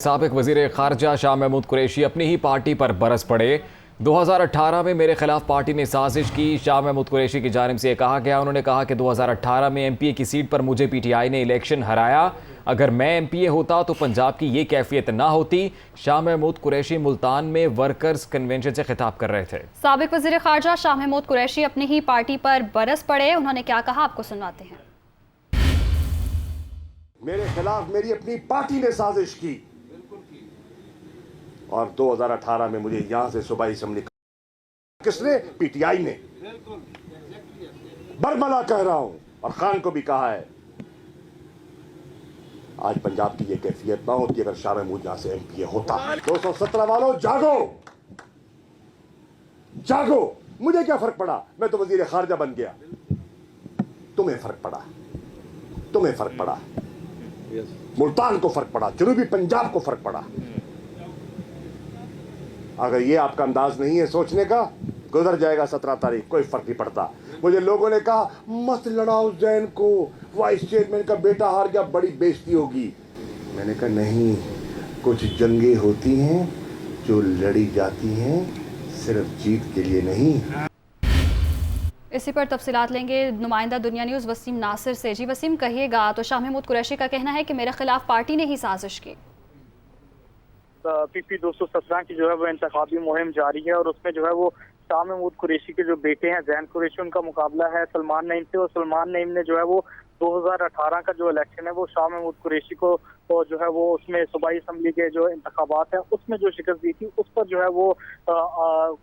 साबिक वजीर खारजा शाह महमूद कुरैशी अपनी ही पार्टी पर बरस पड़े। 2018 में मेरे खिलाफ पार्टी ने साजिश की। शाह महमूद कुरैशी की जानिब से कहा गया, उन्होंने कहा कि 2018 में एमपीए की सीट पर मुझे पीटीआई ने इलेक्शन हराया। अगर मैं एमपीए होता तो पंजाब की ये कैफियत ना होती। शाह महमूद कुरैशी मुल्तान में वर्कर्स कन्वेंशन से खिताब कर रहे थे। साबिक वजीर खारजा शाह महमूद कुरैशी अपनी ही पार्टी पर बरस पड़े। उन्होंने क्या कहा, आपको सुनवाते हैं। मेरे खिलाफ मेरी अपनी पार्टी ने साजिश की और 2018 में मुझे यहां से सूबाई असेंबली किसने? पीटीआई ने। बरमला कह रहा हूं और खान को भी कहा है, आज पंजाब की यह कैफियत ना होती अगर शाह महमूद यहां से एमपीए होता। 217 वालों जागो जागो। मुझे क्या फर्क पड़ा, मैं तो वजीर खारजा बन गया। तुम्हें फर्क पड़ा, तुम्हें फर्क पड़ा, मुल्तान को फर्क पड़ा, जनूबी पंजाब को फर्क पड़ा। अगर ये आपका अंदाज नहीं है सोचने का, गुजर जाएगा 17 तारीख, कोई फर्क नहीं पड़ता। मुझे लोगों ने कहा मत लड़ाओ जैन को, वाइस चेयरमैन का बेटा हार गया, बड़ी बेइज्जती होगी। मैंने कहा नहीं, कुछ जंगें होती हैं जो लड़ी जाती हैं सिर्फ जीत के लिए नहीं। इसी पर तफसीलात लेंगे नुमाइंदा दुनिया न्यूज़ वसीम नासिर से। जी वसीम, कहिएगा। तो शाह महमूद कुरैशी का कहना है कि मेरे खिलाफ पार्टी ने ही साजिश की। पीपी 217 की जो है वो इंतखाबी मुहिम जारी है और उसमें जो है वो शाह महमूद कुरैशी के जो बेटे हैं जैन कुरैशी, उनका मुकाबला है सलमान नईम से। और सलमान नईम ने जो है वो 2018 का जो इलेक्शन है वो शाह महमूद कुरैशी को तो जो है वो उसमें सूबाई असेंबली के जो इंतखाबात है उसमें जो शिकस्त दी थी उस पर जो है वो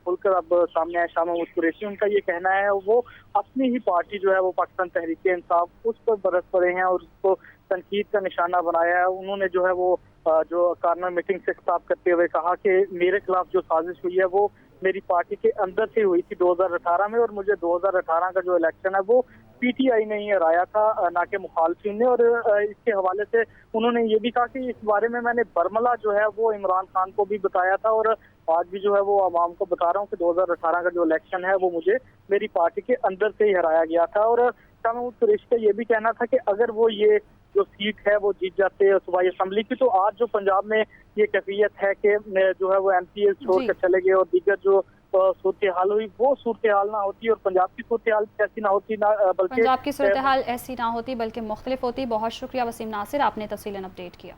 खुलकर अब सामने आए शाह महमूद कुरैशी। उनका ये कहना है वो अपनी ही पार्टी जो है वो पाकिस्तान तहरीक इंसाफ उस पर बरस पड़े हैं और उसको तनकीद का निशाना बनाया है। उन्होंने जो है वो जो कार्नर मीटिंग से खिताब करते हुए कहा कि मेरे खिलाफ जो साजिश हुई है वो मेरी पार्टी के अंदर से हुई थी 2018 में और मुझे 2018 का जो इलेक्शन है वो पीटीआई ने ही हराया था, ना कि मुखालफिन ने। और इसके हवाले से उन्होंने ये भी कहा कि इस बारे में मैंने बरमला जो है वो इमरान खान को भी बताया था और आज भी जो है वो आवाम को बता रहा हूँ कि 2018 का जो इलेक्शन है वो मुझे मेरी पार्टी के अंदर से ही हराया गया था। और शाह महमूद कुरैशी का ये भी कहना था कि अगर वो ये जो सीट है वो जीत जाते हैं सूबाई असेंबली की, तो आज जो पंजाब में ये कैफियत है कि जो है वो एमपीए छोड़कर चले गए और दीगर जो सूरत हाल हुई वो सूरत हाल ना होती और पंजाब की सूरत हाल ऐसी ना होती, ना बल्कि पंजाब की सूरत हाल ऐसी ना होती बल्कि मुख्तलिफ होती। बहुत शुक्रिया वसीम नासिर, आपने तफसीलन अपडेट किया।